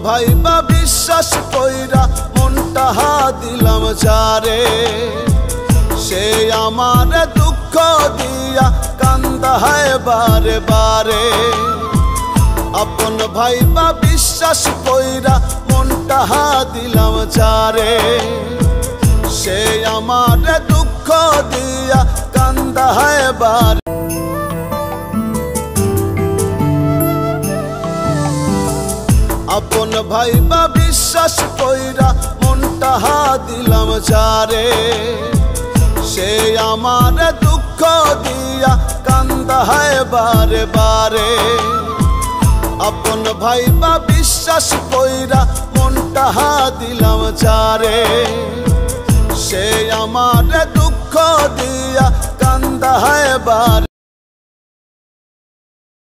Viva বিশ্বাস কইরা মনটা দিলাম যারে, সে আমার দুঃখ দিয়া কান্দায় বারে বারে। আপন ভাইবা বিশ্বাস কইরা মনটা দিলাম যারে, সে আমার দুঃখ দিয়া কান্দায় বারে। আপন ভাইবা বিশ্বাস কইরা মনটা দিলাম যারে, সে আমার দুঃখ দিয়া কান্দায় বারে বারে। আপন ভাইবা বিশ্বাস কইরা মনটা দিলাম যারে, সে আমার দুঃখ দিয়া কান্দায় বারে।